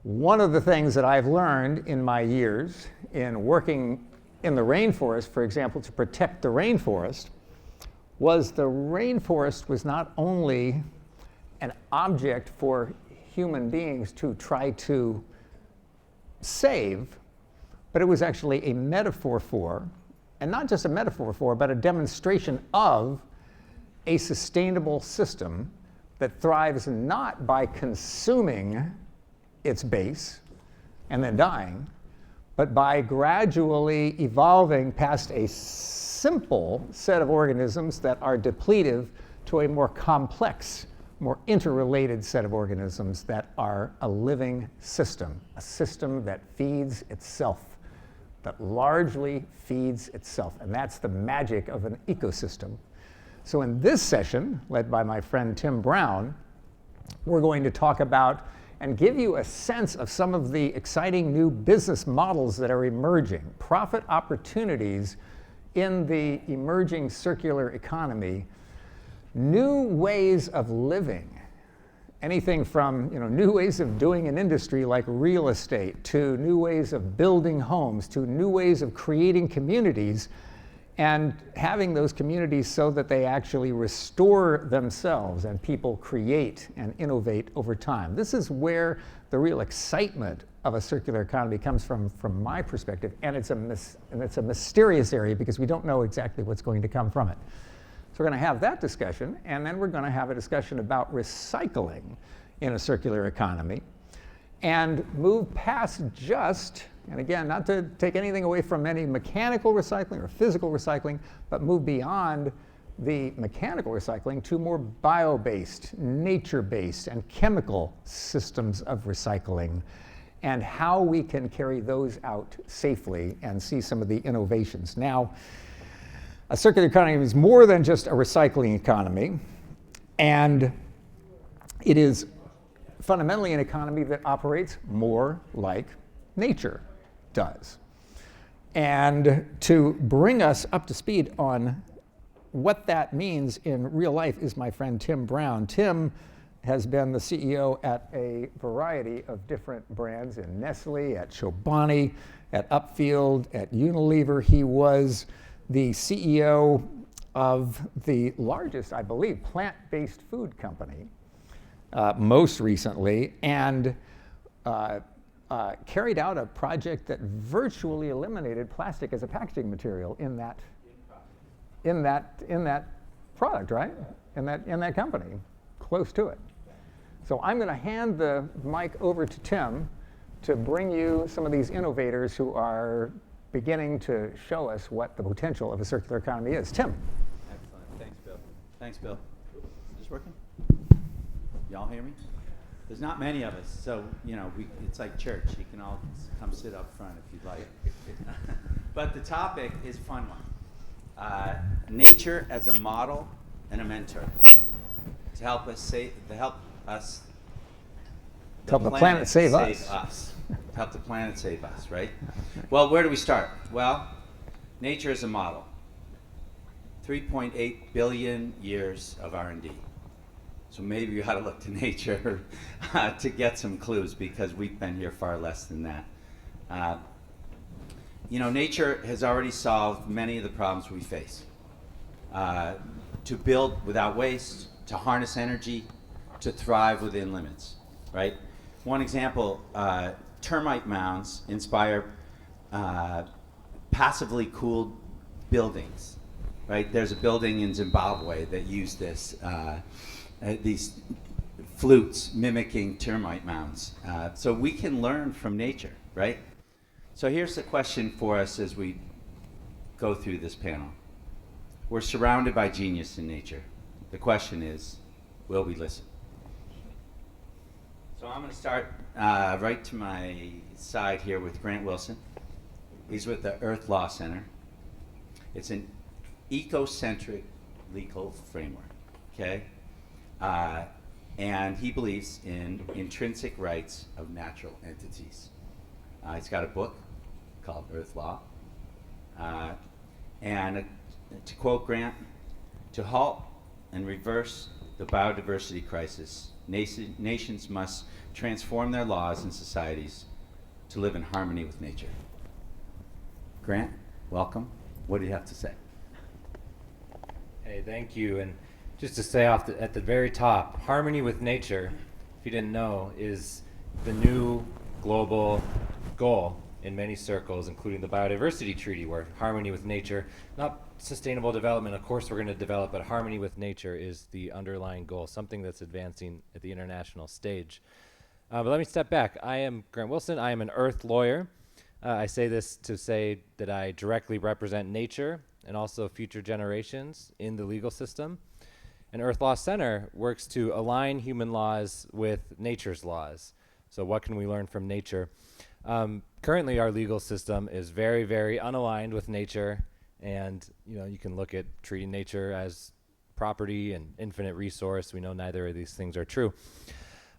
One of the things that I've learned in my years in working in the rainforest, for example, to protect the rainforest, was the rainforest was not only an object for human beings to try to save, but it was actually a metaphor for, and not just a metaphor for, but a demonstration of a sustainable system that thrives not by consuming its base and then dying, but by gradually evolving past a simple set of organisms that are depletive to a more complex, more interrelated set of organisms that are a living system, a system that feeds itself, that largely feeds itself. And that's the magic of an ecosystem. So in this session, led by my friend Tim Brown, we're going to talk about and give you a sense of some of the exciting new business models that are emerging, profit opportunities in the emerging circular economy, new ways of living, anything from new ways of doing an industry like real estate, to new ways of building homes, to new ways of creating communities, and having those communities so that they actually restore themselves and people create and innovate over time. This is where the real excitement of a circular economy comes from my perspective, and it's a mysterious area because we don't know exactly what's going to come from it. So we're going to have that discussion, and then we're going to have a discussion about recycling in a circular economy, and move past just, and again, not to take anything away from any mechanical recycling or physical recycling, but move beyond the mechanical recycling to more bio-based, nature-based, and chemical systems of recycling, and how we can carry those out safely and see some of the innovations. Now, a circular economy is more than just a recycling economy, and it is fundamentally an economy that operates more like nature does. And to bring us up to speed on what that means in real life is my friend Tim Brown. Tim has been the CEO at a variety of different brands in Nestle, at Chobani, at Upfield, at Unilever. He was the CEO of the largest, I believe, plant-based food company most recently, and carried out a project that virtually eliminated plastic as a packaging material in that product, right? In that company, close to it. So I'm going to hand the mic over to Tim to bring you some of these innovators who are beginning to show us what the potential of a circular economy is. Tim. Excellent. Thanks, Bill. Thanks, Bill. Is this working? Y'all hear me? There's not many of us, so it's like church. You can all come sit up front if you'd like. But the topic is a fun one. Nature as a model and a mentor to help the planet save us. Help the planet save us, right? Well, where do we start? Well, nature is a model. 3.8 billion years of R&D. So maybe you ought to look to nature to get some clues, because we've been here far less than that. Nature has already solved many of the problems we face. To build without waste, to harness energy, to thrive within limits, right? One example, termite mounds inspire passively cooled buildings, right? There's a building in Zimbabwe that used these flutes mimicking termite mounds. So we can learn from nature, right? So here's the question for us as we go through this panel. We're surrounded by genius in nature. The question is, will we listen? So I'm going to start right to my side here with Grant Wilson. He's with the Earth Law Center. It's an ecocentric legal framework, okay? And he believes in intrinsic rights of natural entities. He's got a book called Earth Law. And to quote Grant, to halt and reverse the biodiversity crisis, Nations must transform their laws and societies to live in harmony with nature. Grant, welcome. What do you have to say? Hey, thank you. And just to say at the very top, harmony with nature, if you didn't know, is the new global goal in many circles, including the Biodiversity Treaty, where harmony with nature, not sustainable development, of course we're going to develop, but harmony with nature is the underlying goal, something that's advancing at the international stage. But let me step back. I am Grant Wilson. I am an earth lawyer. I say this to say that I directly represent nature and also future generations in the legal system. And Earth Law Center works to align human laws with nature's laws. So what can we learn from nature? Currently, our legal system is very, very unaligned with nature, and you can look at treating nature as property and infinite resource. We know neither of these things are true.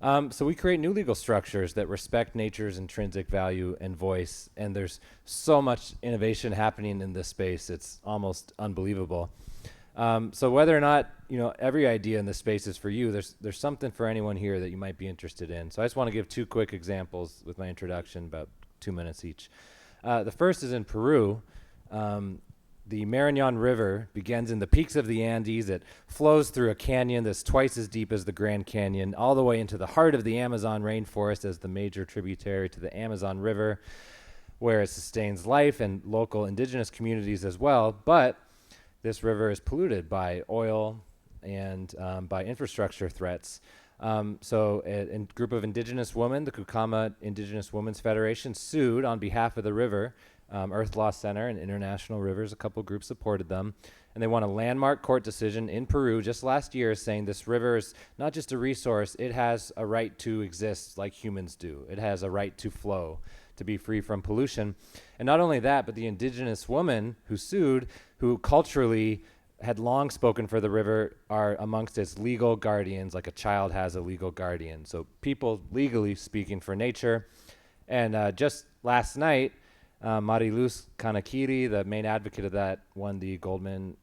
So we create new legal structures that respect nature's intrinsic value and voice, and there's so much innovation happening in this space, it's almost unbelievable. So whether or not every idea in this space is for you, there's something for anyone here that you might be interested in. So I just want to give two quick examples with my introduction, about 2 minutes each. The first is in Peru. The Marañón River begins in the peaks of the Andes. It flows through a canyon that's twice as deep as the Grand Canyon, all the way into the heart of the Amazon rainforest as the major tributary to the Amazon River, where it sustains life and local indigenous communities as well. But this river is polluted by oil and by infrastructure threats. So a group of indigenous women, the Kukama Indigenous Women's Federation, sued on behalf of the river. Earth Law Center and International Rivers, a couple groups supported them, and they won a landmark court decision in Peru just last year saying this river is not just a resource, it has a right to exist like humans do. It has a right to flow, to be free from pollution. And not only that, but the indigenous woman who sued, who culturally had long spoken for the river, are amongst its legal guardians, like a child has a legal guardian. So people legally speaking for nature. And just last night, Mariluz Kanakiri, the main advocate of that, won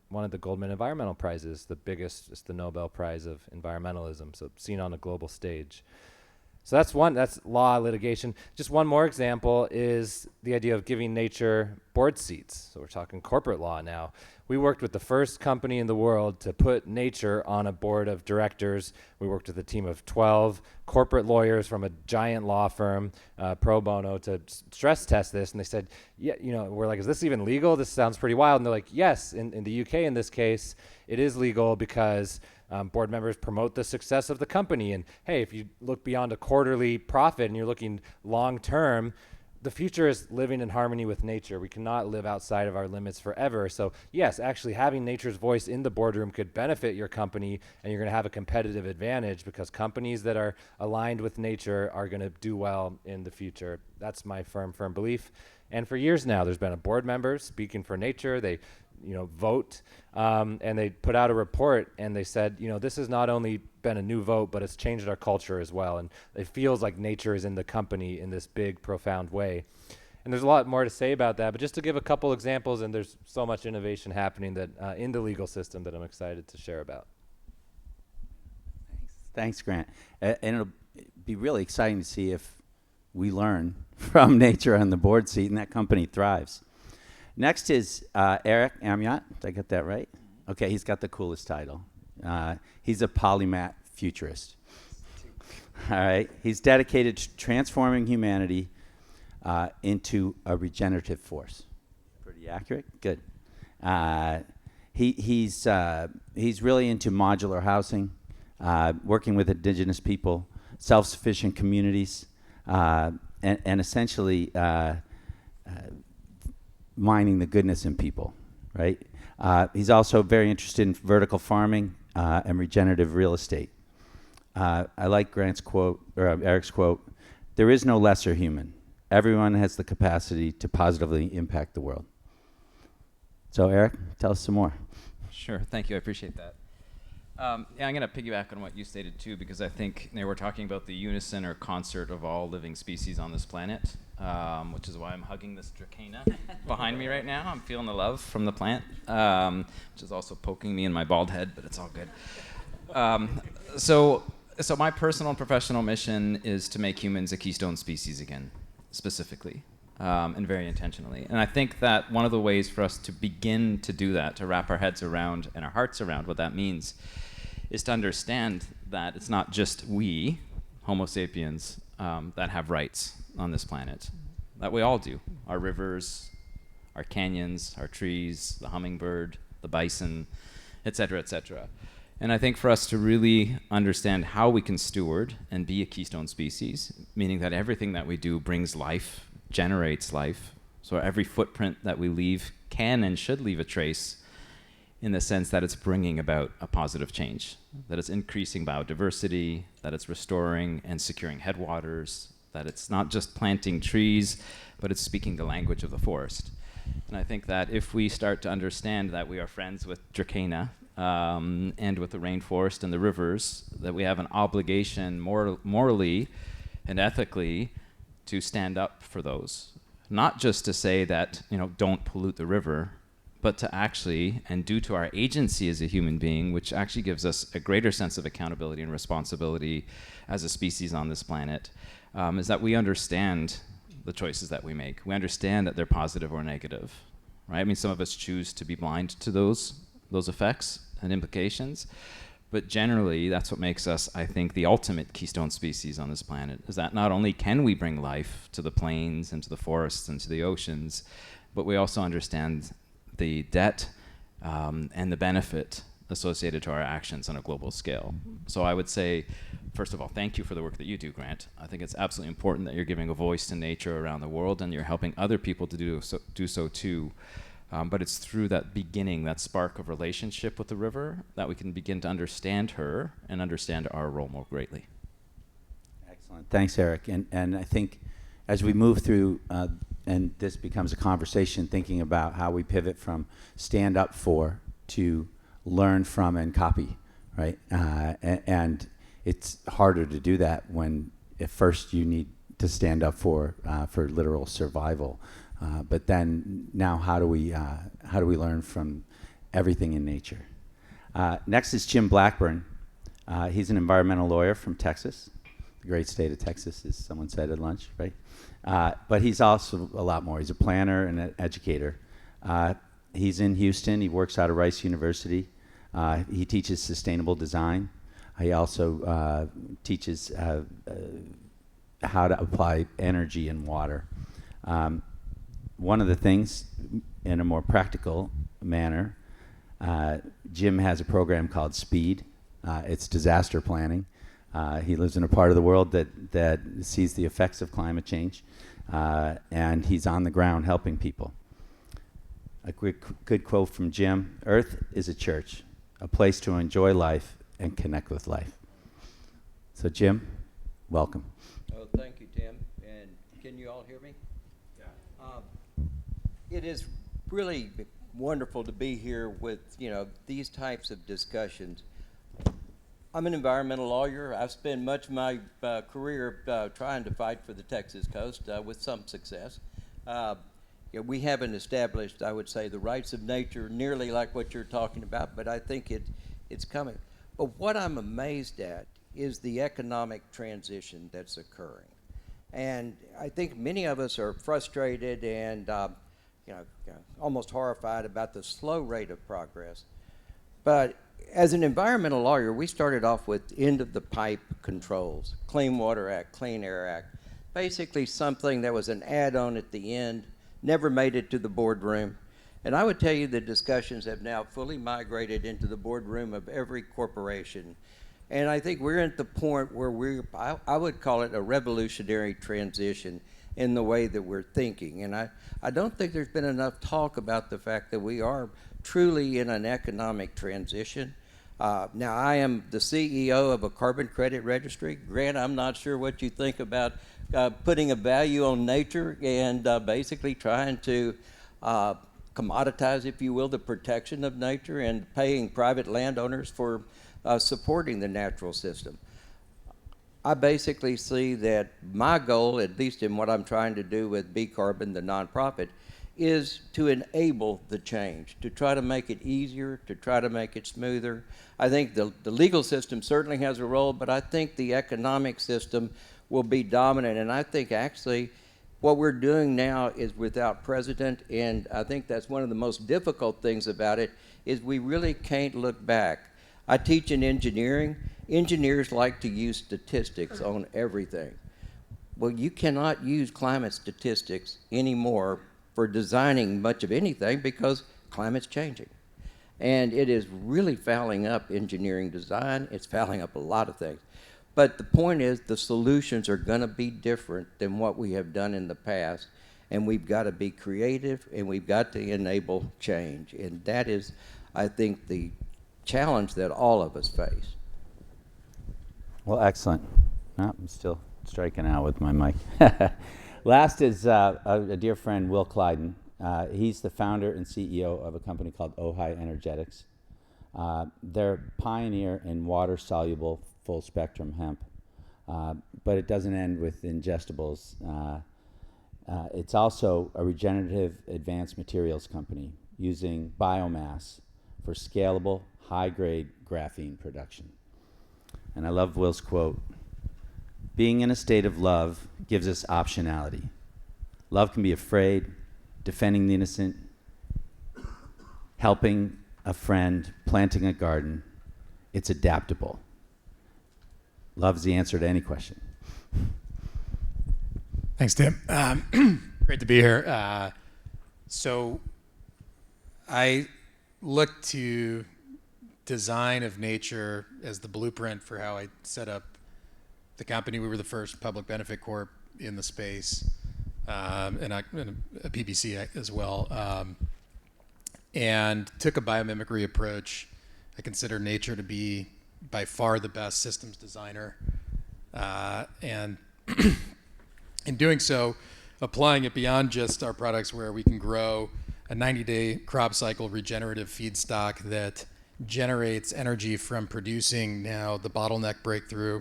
one of the Goldman Environmental Prizes, the biggest, it's the Nobel Prize of Environmentalism, so seen on a global stage. So that's law litigation. Just one more example is the idea of giving nature board seats. So we're talking corporate law now. We worked with the first company in the world to put nature on a board of directors. We worked with a team of 12 corporate lawyers from a giant law firm, pro bono, to stress test this. And they said, we're like, is this even legal? This sounds pretty wild. And they're like, yes, in the UK in this case, it is legal because board members promote the success of the company. And hey, if you look beyond a quarterly profit and you're looking long term, the future is living in harmony with nature. We cannot live outside of our limits forever. So yes, actually having nature's voice in the boardroom could benefit your company, and you're going to have a competitive advantage because companies that are aligned with nature are going to do well in the future. That's my firm belief. And for years now, there's been a board member speaking for nature. They vote, and they put out a report, and they said, this has not only been a new vote, but it's changed our culture as well. And it feels like nature is in the company in this big, profound way. And there's a lot more to say about that, but just to give a couple examples, and there's so much innovation happening that in the legal system that I'm excited to share about. Thanks, Grant. And it'll be really exciting to see if we learn from nature on the board seat and that company thrives. Next is Eric Amyot. Did I get that right? Okay, he's got the coolest title. He's a polymath futurist. All right, he's dedicated to transforming humanity into a regenerative force. Pretty accurate? Good. He's really into modular housing, working with indigenous people, self-sufficient communities, and essentially mining the goodness in people, right? He's also very interested in vertical farming and regenerative real estate. I like Grant's quote, or Eric's quote, "There is no lesser human. Everyone has the capacity to positively impact the world." So Eric, tell us some more. Sure, thank you, I appreciate that. I'm going to piggyback on what you stated too, because I think we're talking about the unison or concert of all living species on this planet, which is why I'm hugging this Dracaena behind me right now. I'm feeling the love from the plant, which is also poking me in my bald head, but it's all good. So So my personal and professional mission is to make humans a keystone species again, specifically, and very intentionally. And I think that one of the ways for us to begin to do that, to wrap our heads around and our hearts around what that means, is to understand that it's not just we, Homo sapiens, that have rights on this planet, that we all do. Our rivers, our canyons, our trees, the hummingbird, the bison, et cetera, et cetera. And I think for us to really understand how we can steward and be a keystone species, meaning that everything that we do brings life, generates life, so every footprint that we leave can and should leave a trace in the sense that it's bringing about a positive change, that it's increasing biodiversity, that it's restoring and securing headwaters, that it's not just planting trees, but it's speaking the language of the forest. And I think that if we start to understand that we are friends with Dracaena, and with the rainforest and the rivers, that we have an obligation morally and ethically to stand up for those. Not just to say that, don't pollute the river, but to actually, and due to our agency as a human being, which actually gives us a greater sense of accountability and responsibility as a species on this planet, is that we understand the choices that we make. We understand that they're positive or negative, right? I mean, some of us choose to be blind to those effects and implications, but generally that's what makes us, I think, the ultimate keystone species on this planet, is that not only can we bring life to the plains and to the forests and to the oceans, but we also understand the debt and the benefit associated to our actions on a global scale. So I would say, first of all, thank you for the work that you do, Grant. I think it's absolutely important that you're giving a voice to nature around the world, and you're helping other people to do so too. But it's through that beginning, that spark of relationship with the river, that we can begin to understand her and understand our role more greatly. Excellent. Thanks, Eric. And I think as we move through, and this becomes a conversation, thinking about how we pivot from stand up for to learn from and copy, right? And it's harder to do that when at first you need to stand up for literal survival. But then now how do we learn from everything in nature? Next is Jim Blackburn. He's an environmental lawyer from Texas, the great state of Texas, as someone said at lunch, right? But he's also a lot more. He's a planner and an educator. He's in Houston. He works out of Rice University. He teaches sustainable design. He also teaches how to apply energy and water. One of the things, in a more practical manner, Jim has a program called SPEED. It's disaster planning. He lives in a part of the world that sees the effects of climate change, and he's on the ground helping people. A good quote from Jim: "Earth is a church, a place to enjoy life and connect with life." So Jim, welcome. Oh, thank you, Tim. And can you all hear me? It is really wonderful to be here with, these types of discussions. I'm an environmental lawyer. I've spent much of my career trying to fight for the Texas coast with some success. We haven't established, I would say, the rights of nature nearly like what you're talking about, but I think it's coming. But what I'm amazed at is the economic transition that's occurring. And I think many of us are frustrated and almost horrified about the slow rate of progress. But as an environmental lawyer, we started off with end-of-the-pipe controls, Clean Water Act, Clean Air Act, basically something that was an add-on at the end, never made it to the boardroom. And I would tell you the discussions have now fully migrated into the boardroom of every corporation. And I think we're at the point where I would call it a revolutionary transition in the way that we're thinking. And I don't think there's been enough talk about the fact that we are truly in an economic transition. Now, I am the CEO of a carbon credit registry. Grant, I'm not sure what you think about putting a value on nature and basically trying to commoditize, if you will, the protection of nature and paying private landowners for supporting the natural system. I basically see that my goal, at least in what I'm trying to do with BCarbon, the nonprofit, is to enable the change, to try to make it easier, to try to make it smoother. I think the legal system certainly has a role, but I think the economic system will be dominant. And I think actually what we're doing now is without precedent, and I think that's one of the most difficult things about it, is we really can't look back. I teach in engineering. Engineers like to use statistics on everything. Well, you cannot use climate statistics anymore for designing much of anything because climate's changing. And it is really fouling up engineering design. It's fouling up a lot of things. But the point is the solutions are going to be different than what we have done in the past. And we've got to be creative and we've got to enable change. And that is, I think, the challenge that all of us face. Well, excellent. No, I'm still striking out with my mic. Last is a dear friend, Will Clyden. He's the founder and CEO of a company called Ojai Energetics. They're pioneer in water-soluble full-spectrum hemp, but it doesn't end with ingestibles. It's also a regenerative advanced materials company using biomass for scalable, high-grade graphene production. And I love Will's quote, "Being in a state of love gives us optionality. Love can be afraid, defending the innocent, helping a friend, planting a garden. It's adaptable. Love's the answer to any question." Thanks, Tim. Great to be here. So I look to design of nature as the blueprint for how I set up the company. We were the first public benefit corp in the space, and a PBC as well, and took a biomimicry approach. I consider nature to be by far the best systems designer, and in doing so, applying it beyond just our products where we can grow a 90-day crop cycle regenerative feedstock that generates energy from producing now the bottleneck breakthrough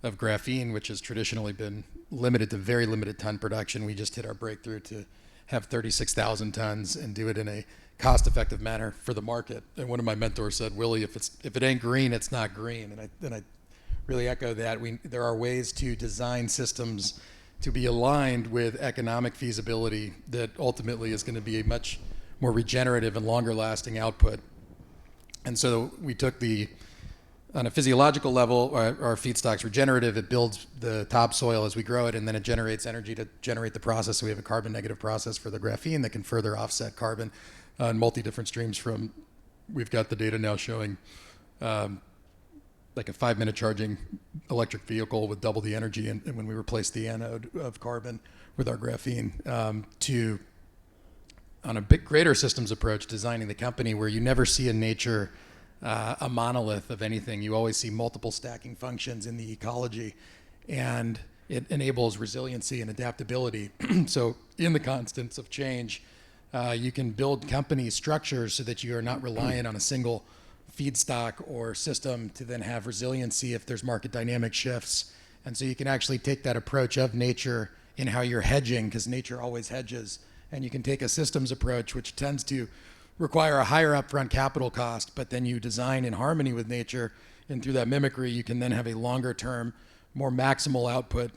of graphene, which has traditionally been limited to very limited ton production. We just hit our breakthrough to have 36,000 tons and do it in a cost-effective manner for the market. And one of my mentors said, "Willie, if it ain't green, it's not green." And I really echo that. There are ways to design systems to be aligned with economic feasibility that ultimately is going to be a much more regenerative and longer-lasting output. And so we took on a physiological level, our feedstock's regenerative. It builds the topsoil as we grow it, and then it generates energy to generate the process. So we have a carbon negative process for the graphene that can further offset carbon on multi-different streams we've got the data now showing like a 5-minute charging electric vehicle with double the energy, and when we replace the anode of carbon with our graphene, to on a big greater systems approach, designing the company where you never see in nature a monolith of anything. You always see multiple stacking functions in the ecology, and it enables resiliency and adaptability. So in the constants of change, you can build company structures so that you are not reliant on a single feedstock or system to then have resiliency if there's market dynamic shifts. And so you can actually take that approach of nature in how you're hedging, because nature always hedges. And you can take a systems approach, which tends to require a higher upfront capital cost, but then you design in harmony with nature, and through that mimicry, you can then have a longer term, more maximal output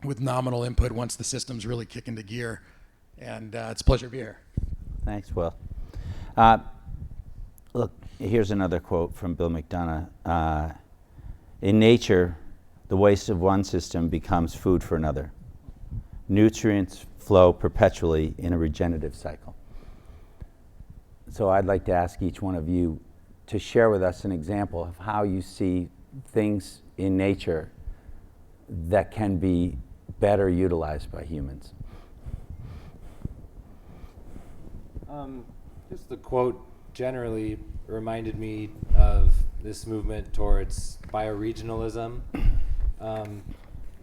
with nominal input once the systems really kick into gear. And it's a pleasure to be here. Thanks, Will. Look, here's another quote from Bill McDonough. In nature, the waste of one system becomes food for another. Nutrients flow perpetually in a regenerative cycle. So I'd like to ask each one of you to share with us an example of how you see things in nature that can be better utilized by humans. Just the quote generally reminded me of this movement towards bioregionalism.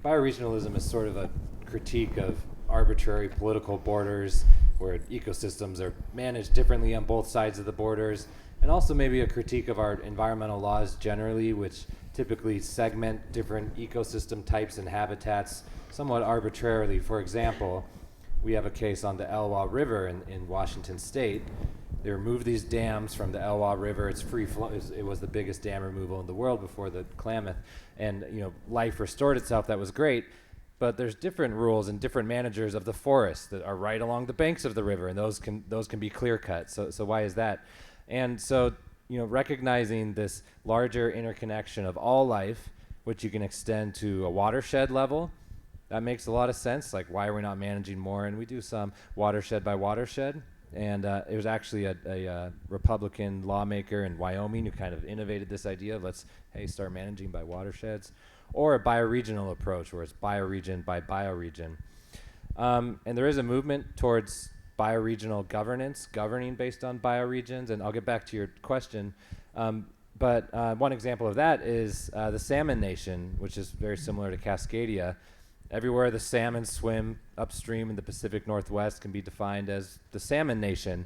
Bioregionalism is sort of a critique of arbitrary political borders where ecosystems are managed differently on both sides of the borders, and also maybe a critique of our environmental laws generally, which typically segment different ecosystem types and habitats somewhat arbitrarily. For example, we have a case on the Elwha River in Washington State. They removed these dams from the Elwha River. It's free flow. It was the biggest dam removal in the world before the Klamath, and life restored itself. That was great, but there's different rules and different managers of the forest that are right along the banks of the river, and those can be clear cut. So why is that? And so recognizing this larger interconnection of all life, which you can extend to a watershed level, that makes a lot of sense. Like, why are we not managing more? And we do some watershed by watershed. And it was actually a Republican lawmaker in Wyoming who kind of innovated this idea of start managing by watersheds, or a bioregional approach where it's bioregion by bioregion. And there is a movement towards bioregional governance, governing based on bioregions. And I'll get back to your question. But one example of that is the Salmon Nation, which is very similar to Cascadia. Everywhere the salmon swim upstream in the Pacific Northwest can be defined as the Salmon Nation.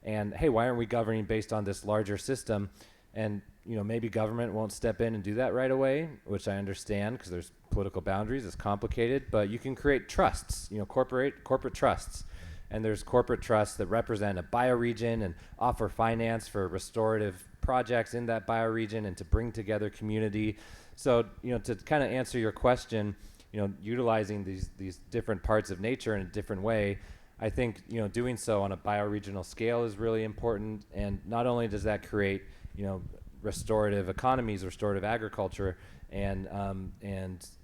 And hey, why aren't we governing based on this larger system? And maybe government won't step in and do that right away, which I understand because there's political boundaries. It's complicated, but you can create trusts, corporate trusts. And there's corporate trusts that represent a bioregion and offer finance for restorative projects in that bioregion and to bring together community. So, to kind of answer your question, utilizing these different parts of nature in a different way, I think, doing so on a bioregional scale is really important. And not only does that create, restorative economies, restorative agriculture, and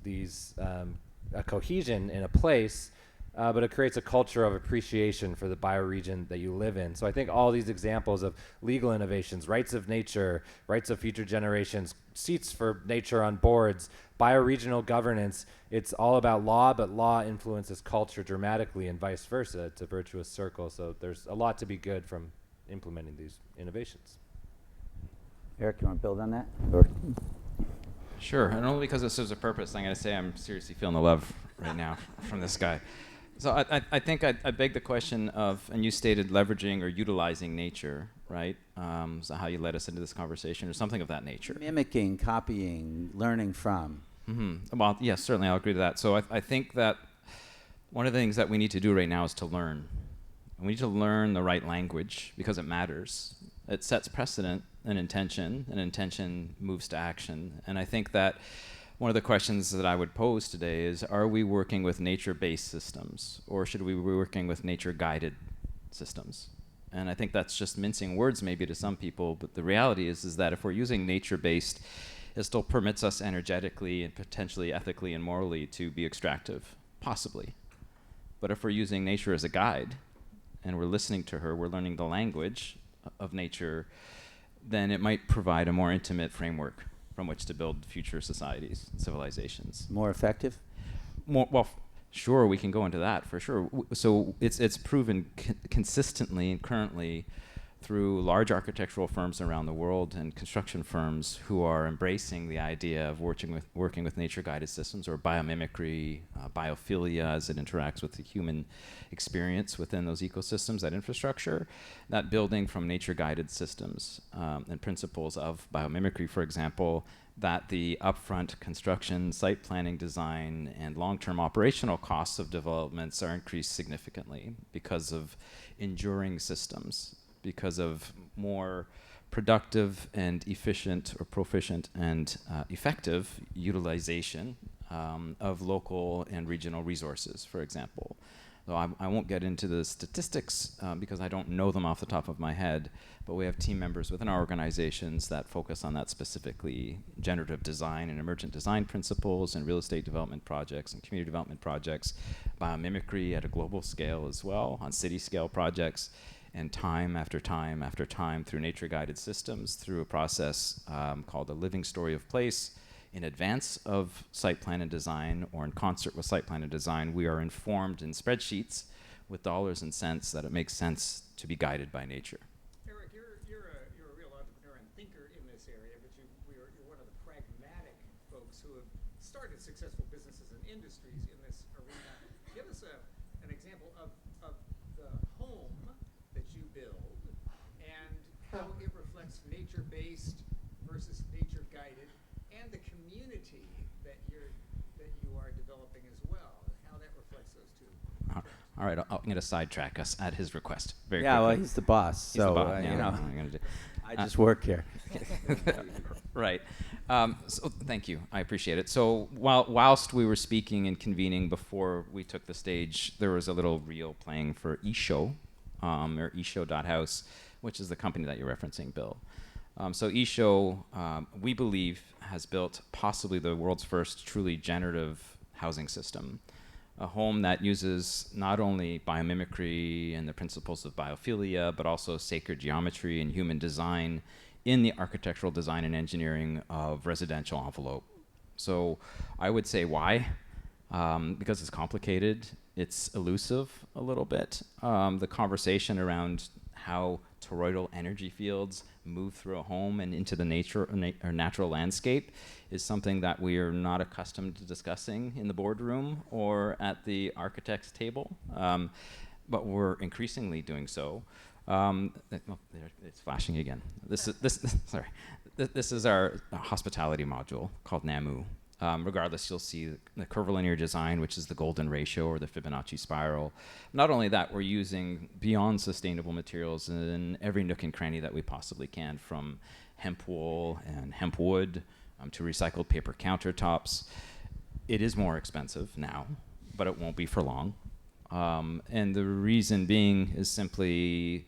these a cohesion in a place, but it creates a culture of appreciation for the bioregion that you live in. So I think all these examples of legal innovations, rights of nature, rights of future generations, seats for nature on boards, bioregional governance, it's all about law, but law influences culture dramatically and vice versa. It's a virtuous circle. So there's a lot to be good from implementing these innovations. Eric, you want to build on that? Or Sure, and only because this serves a purpose, I'm going to say I'm seriously feeling the love right now from this guy. So I think I beg the question of, and you stated leveraging or utilizing nature, right? So how you led us into this conversation, or something of that nature. mimicking, copying, learning from. Mm-hmm. Well, yes, certainly I'll agree to that. So I think that one of the things that we need to do right now is to learn. And we need to learn the right language because it matters. It sets precedent and intention moves to action. And I think that one of the questions that I would pose today is, are we working with nature-based systems, or should we be working with nature-guided systems? And I think that's just mincing words maybe to some people, but the reality is that if we're using nature-based, it still permits us energetically and potentially ethically and morally to be extractive, possibly. But if we're using nature as a guide, and we're listening to her, we're learning the language of nature, then it might provide a more intimate framework from which to build future societies, civilizations. More effective? Sure, we can go into that for sure. So it's proven consistently and currently through large architectural firms around the world and construction firms who are embracing the idea of working with nature-guided systems, or biomimicry, biophilia as it interacts with the human experience within those ecosystems, that infrastructure, that building from nature-guided systems and principles of biomimicry, for example, that the upfront construction, site planning, design, and long-term operational costs of developments are increased significantly because of enduring systems, because of more productive and efficient or proficient and effective utilization of local and regional resources, for example. So I won't get into the statistics because I don't know them off the top of my head, but we have team members within our organizations that focus on that specifically: generative design and emergent design principles and real estate development projects and community development projects, biomimicry at a global scale as well, on city scale projects, and time after time after time through nature-guided systems, through a process called a living story of place. In advance of site plan and design, or in concert with site plan and design, we are informed in spreadsheets with dollars and cents that it makes sense to be guided by nature. Eric, you're a real entrepreneur and thinker in this area, but you're one of the pragmatic folks who have started successful businesses and industries in this arena. Give us an example of the home that you build and how it reflects nature-based versus nature-guided, and the community that you are developing as well, and how that reflects those two. All right, I'm going to sidetrack us at his request. Very Yeah, well, quickly. he's the boss, He's the so boss, you yeah, know, what am I gonna do? I just work here. Right. So thank you. I appreciate it. So whilst we were speaking and convening before we took the stage, there was a little reel playing for issho, or issho.house, which is the company that you're referencing, Bill. So issho, we believe, has built possibly the world's first truly generative housing system. A home that uses not only biomimicry and the principles of biophilia, but also sacred geometry and human design in the architectural design and engineering of residential envelope. So I would say why? Because it's complicated, it's elusive a little bit. The conversation around how toroidal energy fields move through a home and into the nature or natural landscape is something that we are not accustomed to discussing in the boardroom or at the architect's table, but we're increasingly doing so. It's flashing again. This is our hospitality module called NAMU. Regardless, you'll see the curvilinear design, which is the golden ratio or the Fibonacci spiral. Not only that, we're using beyond sustainable materials in every nook and cranny that we possibly can, from hemp wool and hemp wood to recycled paper countertops. It is more expensive now, but it won't be for long. And the reason being is simply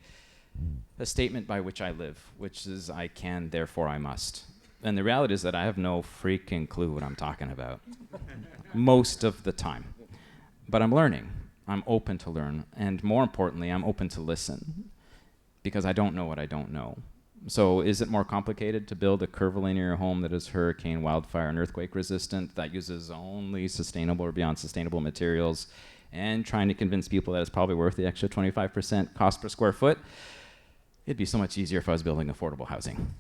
a statement by which I live, which is I can, therefore I must. And the reality is that I have no freaking clue what I'm talking about most of the time. But I'm learning. I'm open to learn. And more importantly, I'm open to listen because I don't know what I don't know. So is it more complicated to build a curvilinear home that is hurricane, wildfire, and earthquake resistant, that uses only sustainable or beyond sustainable materials, and trying to convince people that it's probably worth the extra 25% cost per square foot? It'd be so much easier if I was building affordable housing.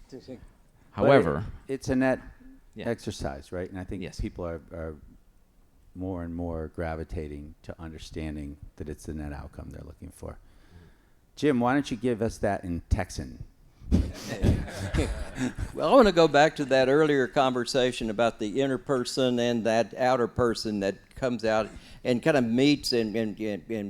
However, it's a net yeah. exercise, right? And I think Yes. people are more and more gravitating to understanding that it's the net outcome they're looking for. Jim, why don't you give us that in Texan? Well, I want to go back to that earlier conversation about the inner person and that outer person that comes out and kind of meets and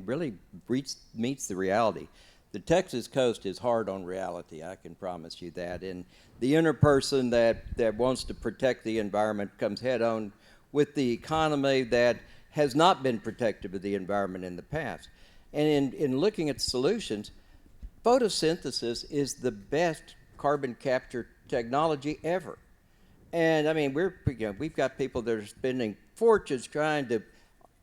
really meets the reality. The Texas coast is hard on reality, I can promise you that. And the inner person that wants to protect the environment comes head on with the economy that has not been protective of the environment in the past. And in looking at solutions, photosynthesis is the best carbon capture technology ever. And I mean, we've got people that are spending fortunes trying to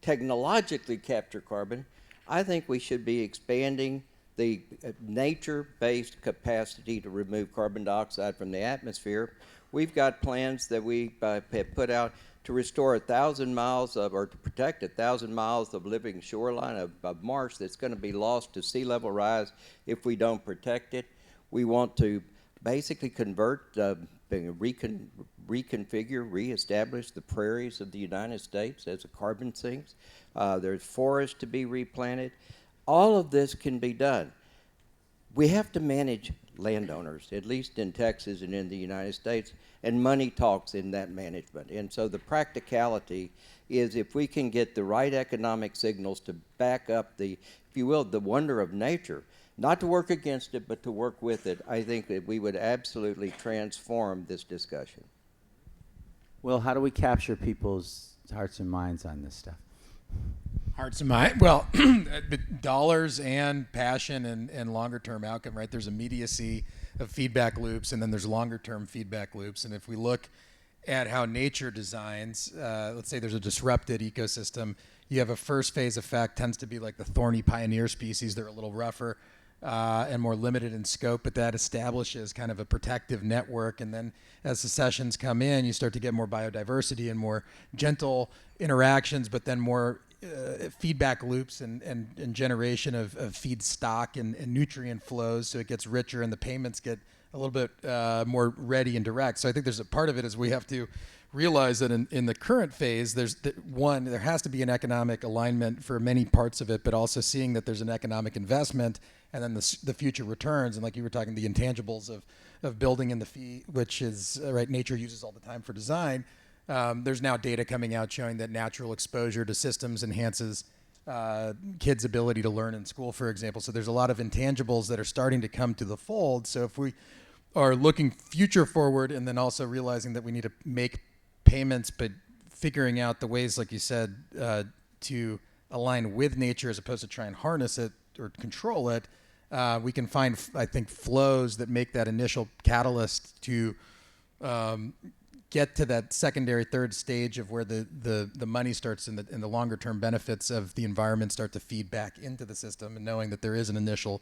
technologically capture carbon. I think we should be expanding the nature-based capacity to remove carbon dioxide from the atmosphere. We've got plans that we have put out to restore 1,000 miles of, or to protect 1,000 miles of living shoreline of marsh that's going to be lost to sea level rise if we don't protect it. We want to basically convert, reconfigure, reestablish the prairies of the United States as a carbon sinks. There's forests to be replanted. All of this can be done. We have to manage landowners, at least in Texas and in the United States, and money talks in that management. And so the practicality is if we can get the right economic signals to back up the, if you will, the wonder of nature, not to work against it, but to work with it, I think that we would absolutely transform this discussion. Well, how do we capture people's hearts and minds on this stuff? Hearts and mind. Well, dollars and passion and longer term outcome, right? There's immediacy of feedback loops, and then there's longer term feedback loops. And if we look at how nature designs, let's say there's a disrupted ecosystem, you have a first phase effect, tends to be like the thorny pioneer species. They're a little rougher and more limited in scope, but that establishes kind of a protective network. And then as the sessions come in, you start to get more biodiversity and more gentle interactions, but then more feedback loops and generation of feedstock and nutrient flows, so it gets richer and the payments get a little bit more ready and direct. So I think there's a part of it is we have to realize that in the current phase, there has to be an economic alignment for many parts of it, but also seeing that there's an economic investment and then the future returns. And like you were talking, the intangibles of building in the fee, which is right, nature uses all the time for design. There's now data coming out showing that natural exposure to systems enhances kids' ability to learn in school, for example. So there's a lot of intangibles that are starting to come to the fold. So if we are looking future forward and then also realizing that we need to make payments, but figuring out the ways, like you said, to align with nature as opposed to try and harness it or control it, we can find, I think, flows that make that initial catalyst to get to that secondary, third stage of where the money starts and the longer term benefits of the environment start to feed back into the system, and knowing that there is an initial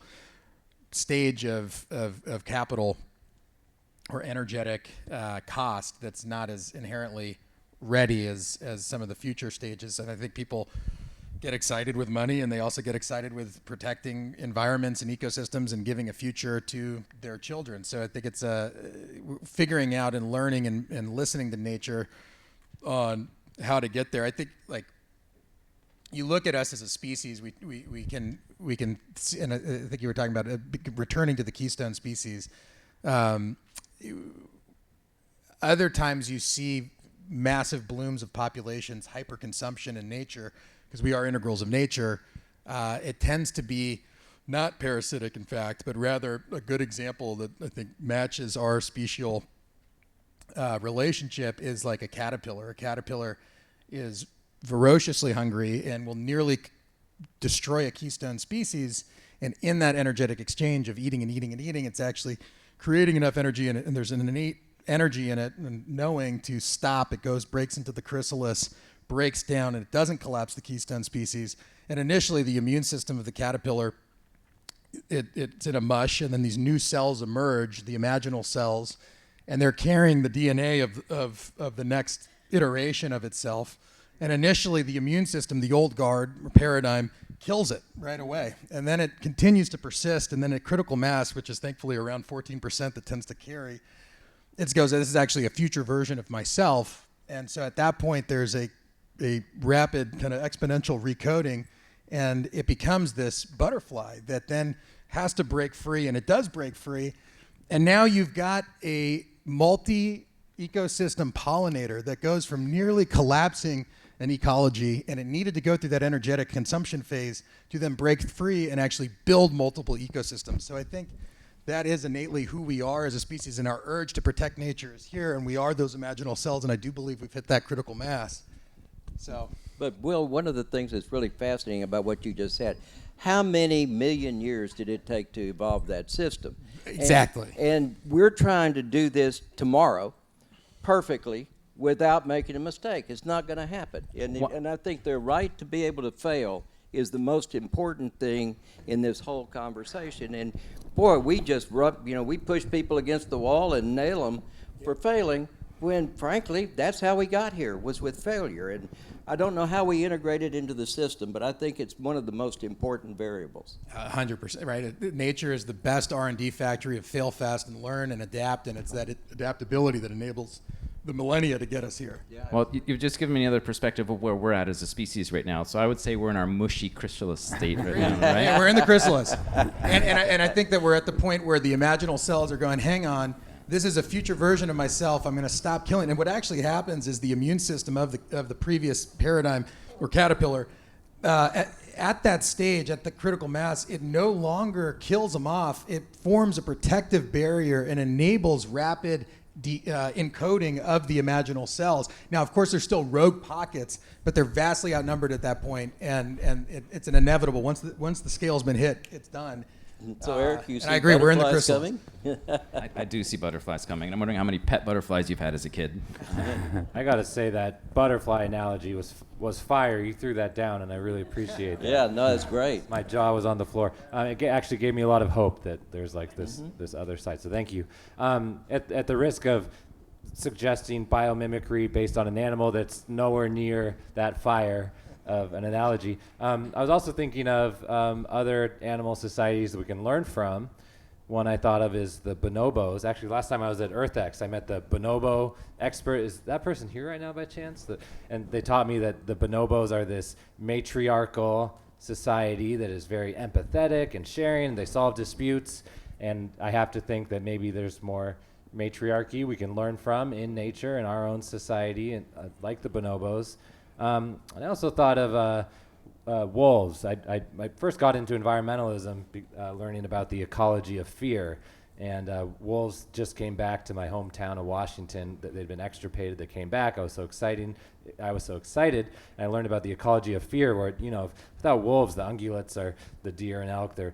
stage of capital or energetic cost that's not as inherently ready as some of the future stages. And I think people get excited with money, and they also get excited with protecting environments and ecosystems and giving a future to their children. So I think it's figuring out and learning and listening to nature on how to get there. I think, like, you look at us as a species, we can see, and I think you were talking about returning to the keystone species. Other times you see massive blooms of populations, hyperconsumption in nature, because we are integrals of nature. It tends to be not parasitic, in fact, but rather a good example that I think matches our special relationship is like a caterpillar. A caterpillar is ferociously hungry and will nearly destroy a keystone species. And in that energetic exchange of eating and eating and eating, it's actually creating enough energy in it, and there's an innate energy in it, and knowing to stop, it breaks into the chrysalis, breaks down, and it doesn't collapse the keystone species. And initially, the immune system of the caterpillar, it's in a mush, and then these new cells emerge, the imaginal cells, and they're carrying the DNA of the next iteration of itself. And initially, the immune system, the old guard or paradigm, kills it right away. And then it continues to persist, and then at critical mass, which is thankfully around 14% that tends to carry, it goes, this is actually a future version of myself. And so at that point, there's a rapid kind of exponential recoding, and it becomes this butterfly that then has to break free, and it does break free. And now you've got a multi-ecosystem pollinator that goes from nearly collapsing an ecology, and it needed to go through that energetic consumption phase to then break free and actually build multiple ecosystems. So I think that is innately who we are as a species, and our urge to protect nature is here, and we are those imaginal cells, and I do believe we've hit that critical mass. So, But Will, one of the things that's really fascinating about what you just said, how many million years did it take to evolve that system? Exactly. And we're trying to do this tomorrow perfectly without making a mistake. It's not going to happen. And I think the right to be able to fail is the most important thing in this whole conversation. And boy, we just we push people against the wall and nail them for failing, when frankly that's how we got here, was with failure. And I don't know how we integrate it into the system, but I think it's one of the most important variables. 100%, right? Nature is the best R&D factory of fail fast and learn and adapt, and it's that adaptability that enables the millennia to get us here. Yeah. Well, you've just given me another perspective of where we're at as a species right now. So I would say we're in our mushy chrysalis state right now, right? Yeah, we're in the chrysalis. and I think that we're at the point where the imaginal cells are going, hang on, this is a future version of myself. I'm going to stop killing. And what actually happens is the immune system of the previous paradigm or caterpillar, at that stage, at the critical mass, it no longer kills them off. It forms a protective barrier and enables rapid encoding of the imaginal cells. Now, of course, there's still rogue pockets, but they're vastly outnumbered at that point, and it's an inevitable. Once the scale's been hit, it's done. So Eric, you see, and I agree, we're in the butterflies chrysalis. coming? I do see butterflies coming. I'm wondering how many pet butterflies you've had as a kid. I got to say that butterfly analogy was fire. You threw that down, and I really appreciate that. Yeah, no, that's great. My jaw was on the floor. Actually gave me a lot of hope that there's like this other side. So thank you. At the risk of suggesting biomimicry based on an animal that's nowhere near that fire of an analogy, I was also thinking of other animal societies that we can learn from. One I thought of is the bonobos. Actually, last time I was at EarthX, I met the bonobo expert. Is that person here right now by chance? And they taught me that the bonobos are this matriarchal society that is very empathetic and sharing, and they solve disputes. And I have to think that maybe there's more matriarchy we can learn from in nature in our own society, and like the bonobos. And I also thought of wolves. I first got into environmentalism learning about the ecology of fear. And wolves just came back to my hometown of Washington. They'd been extirpated. They came back. I was so excited. And I learned about the ecology of fear, where, without wolves, the ungulates are the deer and elk. They're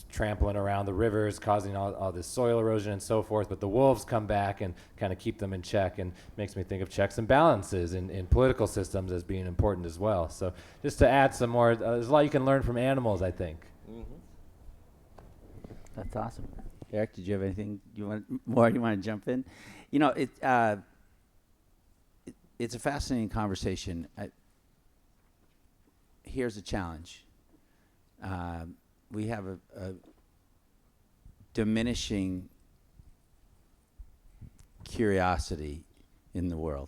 trampling around the rivers, causing all this soil erosion and so forth. But the wolves come back and kind of keep them in check, and makes me think of checks and balances in political systems as being important as well. So just to add some more, there's a lot you can learn from animals, I think. That's awesome. Eric, did you have anything you want to jump in? It's a fascinating conversation. Here's a challenge. We have a diminishing curiosity in the world.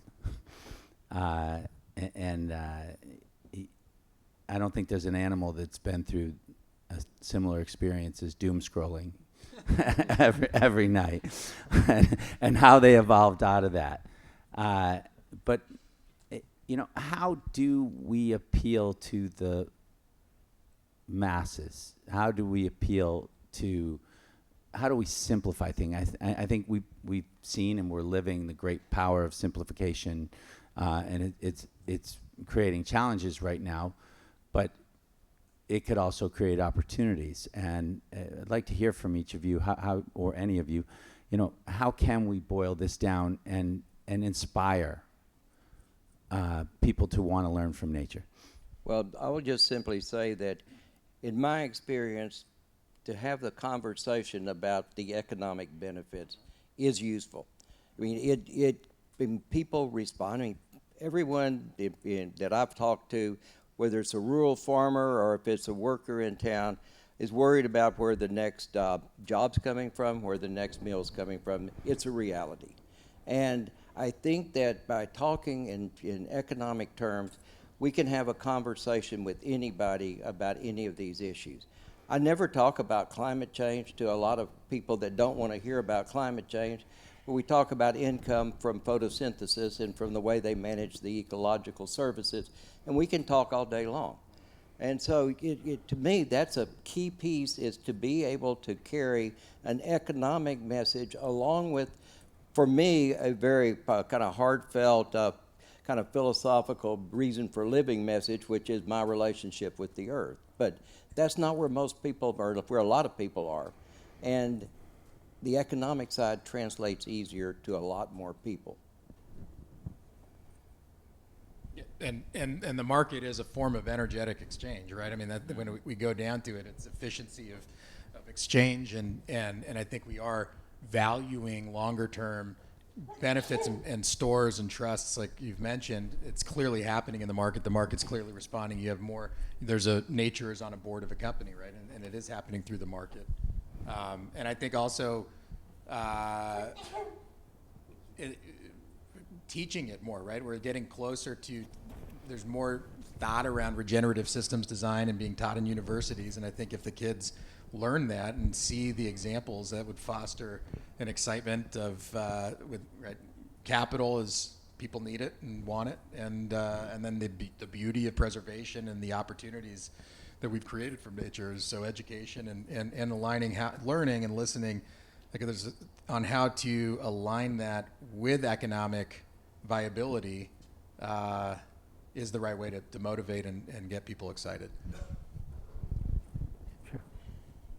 And I don't think there's an animal that's been through a similar experience as doom scrolling every night, and how they evolved out of that. But how do we appeal to the masses? How do we simplify things? I think we've seen and we're living the great power of simplification, and it's creating challenges right now, but it could also create opportunities. And I'd like to hear from each of you, how or any of you, how can we boil this down and inspire people to want to learn from nature? Well, I will just simply say that in my experience, to have the conversation about the economic benefits is useful. I mean, when people responding, everyone that I've talked to, whether it's a rural farmer or if it's a worker in town, is worried about where the next job's coming from, where the next meal's coming from. It's a reality. And I think that by talking in economic terms, we can have a conversation with anybody about any of these issues. I never talk about climate change to a lot of people that don't want to hear about climate change, but we talk about income from photosynthesis and from the way they manage the ecological services, and we can talk all day long. And so to me, that's a key piece, is to be able to carry an economic message along with, for me, a very kind of heartfelt, kind of philosophical reason for living message, which is my relationship with the earth. But that's not where most people are, where a lot of people are. And the economic side translates easier to a lot more people. And the market is a form of energetic exchange, right? I mean, that when we go down to it, it's efficiency of exchange, and I think we are valuing longer term benefits and stores and trusts, like you've mentioned. It's clearly happening in the market. The market's clearly responding. You have more. Nature is on a board of a company, right? And it is happening through the market. And I think also teaching it more, right? We're getting closer to. There's more thought around regenerative systems design and being taught in universities, and I think if the kids learn that and see the examples, that would foster an excitement of right, capital is people need it and want it, and then the beauty of preservation and the opportunities that we've created from nature. So education and aligning learning and listening, like on how to align that with economic viability is the right way to motivate and get people excited.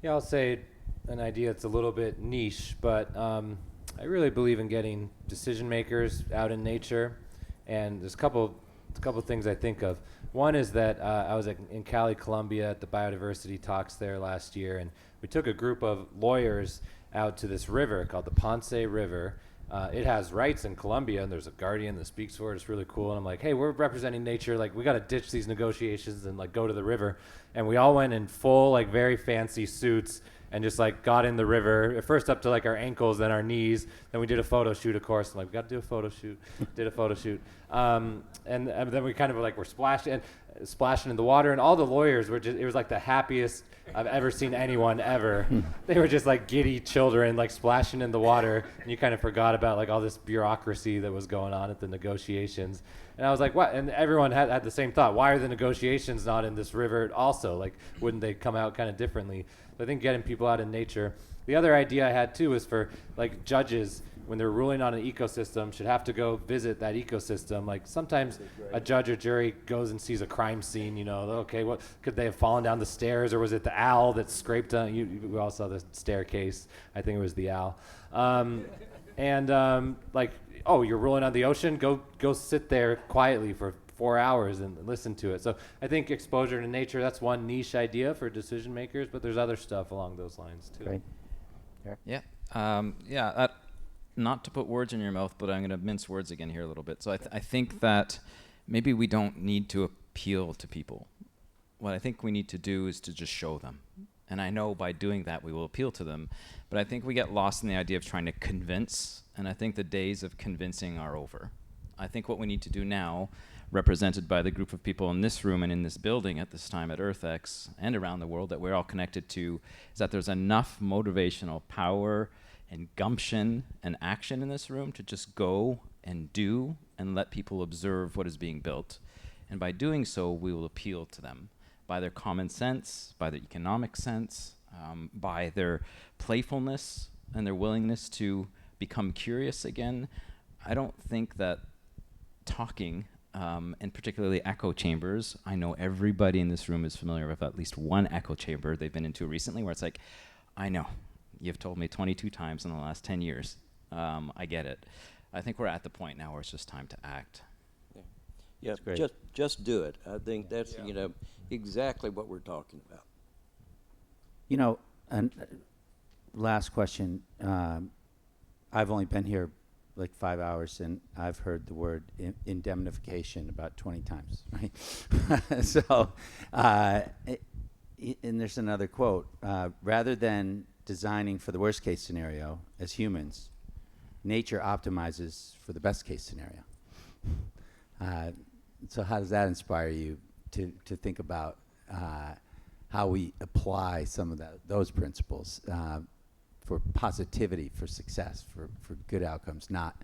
Yeah, I'll say an idea that's a little bit niche, but I really believe in getting decision makers out in nature. And there's a couple things I think of. One is that I was in Cali, Colombia at the biodiversity talks there last year, and we took a group of lawyers out to this river called the Ponce River. It has rights in Colombia, and there's a guardian that speaks for it. It's really cool. And I'm like, hey, we're representing nature. Like, we got to ditch these negotiations and like go to the river. And we all went in full, like, very fancy suits and just like got in the river. At first up to like our ankles, then our knees. Then we did a photo shoot, of course. I'm like, we got to do a photo shoot. Did a photo shoot. And then we kind of like were splashed. And splashing in the water, and all the lawyers were just, it was like the happiest I've ever seen anyone ever. They were just like giddy children, like splashing in the water, and you kind of forgot about like all this bureaucracy that was going on at the negotiations. And I was like, what? And everyone had the same thought. Why are the negotiations not in this river also? Like, wouldn't they come out kind of differently? So I think getting people out in nature. The other idea I had too was for like judges, when they're ruling on an ecosystem, should have to go visit that ecosystem. Like sometimes a judge or jury goes and sees a crime scene, you know, okay, what could they have fallen down the stairs, or was it the owl that scraped on we all saw the staircase. I think it was the owl. Like, oh, you're ruling on the ocean? Go sit there quietly for 4 hours and listen to it. So I think exposure to nature, that's one niche idea for decision makers, but there's other stuff along those lines too. Great. Yeah. Not to put words in your mouth, but I'm going to mince words again here a little bit. So I think that maybe we don't need to appeal to people. What I think we need to do is to just show them. And I know by doing that we will appeal to them. But I think we get lost in the idea of trying to convince. And I think the days of convincing are over. I think what we need to do now, represented by the group of people in this room and in this building at this time at EarthX and around the world that we're all connected to, is that there's enough motivational power and gumption and action in this room to just go and do and let people observe what is being built. And by doing so, we will appeal to them by their common sense, by their economic sense, by their playfulness and their willingness to become curious again. I don't think that talking, and particularly echo chambers, I know everybody in this room is familiar with at least one echo chamber they've been into recently where it's like, I know, you've told me 22 times in the last 10 years. I get it. I think we're at the point now where it's just time to act. Yeah, great. just do it. I think that's, you know, exactly what we're talking about. You know, and last question. I've only been here like 5 hours, and I've heard the word indemnification about 20 times, right? So, and there's another quote. Rather than designing for the worst case scenario as humans, nature optimizes for the best case scenario. So how does that inspire you to think about how we apply some of those principles for positivity, for success, for good outcomes, not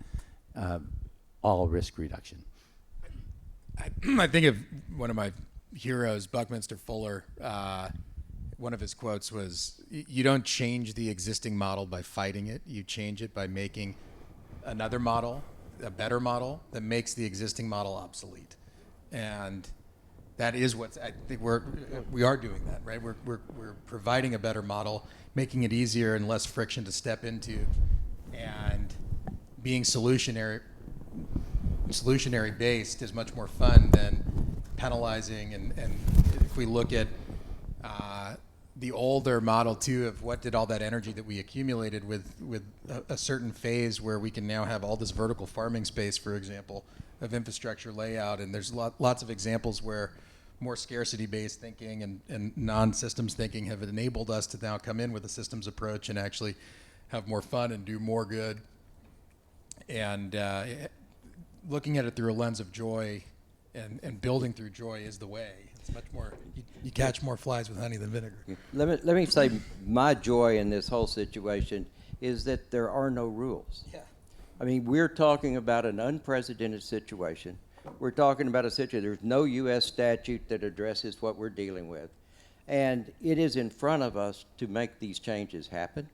all risk reduction? I think of one of my heroes, Buckminster Fuller. One of his quotes was, you don't change the existing model by fighting it. You change it by making another model, a better model that makes the existing model obsolete. And that is what I think we are doing that, right? We're providing a better model, making it easier and less friction to step into, and being solutionary based is much more fun than penalizing. And if we look at the older model too, of what did all that energy that we accumulated with a certain phase where we can now have all this vertical farming space, for example, of infrastructure layout. And there's lots of examples where more scarcity-based thinking and non-systems thinking have enabled us to now come in with a systems approach and actually have more fun and do more good. And looking at it through a lens of joy and building through joy is the way. It's much more, you catch more flies with honey than vinegar. Let me say, my joy in this whole situation is that there are no rules. Yeah. I mean, we're talking about an unprecedented situation. We're talking about a situation, there's no U.S. statute that addresses what we're dealing with. And it is in front of us to make these changes happen.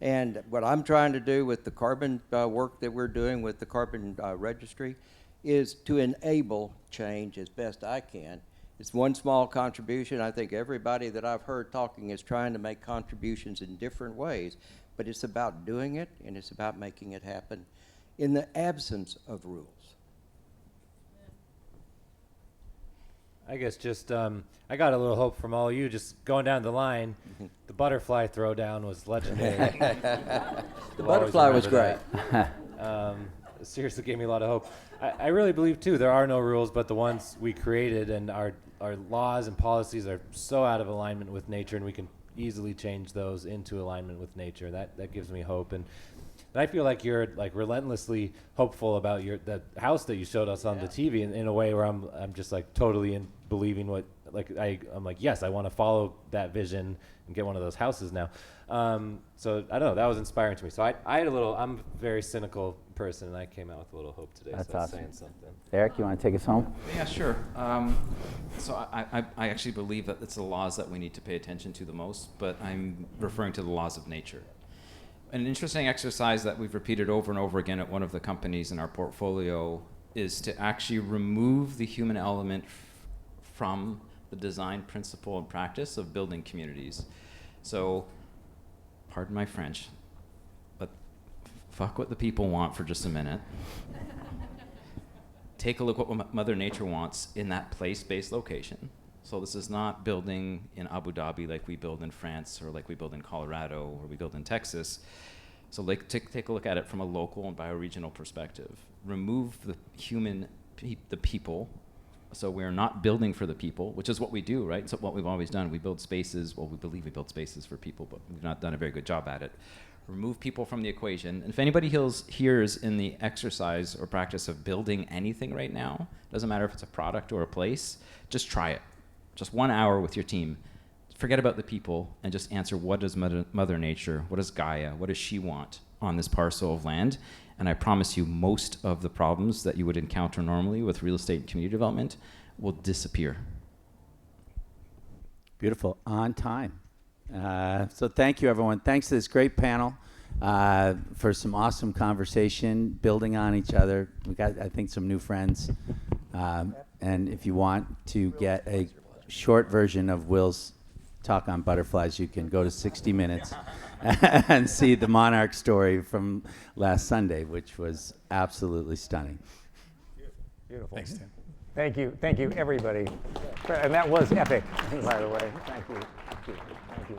And what I'm trying to do with the carbon work that we're doing with the carbon registry is to enable change as best I can. It's one small contribution. I think everybody that I've heard talking is trying to make contributions in different ways, but it's about doing it, and it's about making it happen in the absence of rules. I guess just I got a little hope from all you just going down the line. The butterfly throwdown was legendary. The butterfly was great. Seriously gave me a lot of hope. I really believe too there are no rules, but the ones we created, and our laws and policies are so out of alignment with nature, and we can easily change those into alignment with nature. That gives me hope. And And I feel like you're like relentlessly hopeful about that house that you showed us on the TV in a way where I'm just like totally in believing what, like I'm like, yes, I want to follow that vision and get one of those houses now. So I don't know, that was inspiring to me. So I had I'm a very cynical person, and I came out with a little hope today. That's so awesome. saying something. Eric, you want to take us home? Yeah, sure. So I actually believe that it's the laws that we need to pay attention to the most, but I'm referring to the laws of nature. An interesting exercise that we've repeated over and over again at one of the companies in our portfolio is to actually remove the human element from the design principle and practice of building communities. So, pardon my French, but fuck what the people want for just a minute. Take a look at what Mother Nature wants in that place-based location. So this is not building in Abu Dhabi like we build in France, or like we build in Colorado, or we build in Texas. So like, take a look at it from a local and bioregional perspective. Remove the the people. So we're not building for the people, which is what we do, right? So what we've always done, we build spaces, well, we believe we build spaces for people, but we've not done a very good job at it. Remove people from the equation. And if anybody here's in the exercise or practice of building anything right now, doesn't matter if it's a product or a place, just try it. Just 1 hour with your team. Forget about the people and just answer, what does Mother Nature, what does Gaia, what does she want on this parcel of land? And I promise you, most of the problems that you would encounter normally with real estate and community development will disappear. Beautiful. On time. So thank you, everyone. Thanks to this great panel for some awesome conversation, building on each other. We got, I think, some new friends. And if you want to get a short version of Will's talk on butterflies, you can go to 60 Minutes and see the monarch story from last Sunday, which was absolutely stunning. Beautiful. Thanks, Tim. Thank you, everybody. And that was epic, by the way. Thank you. Thank you. Thank you.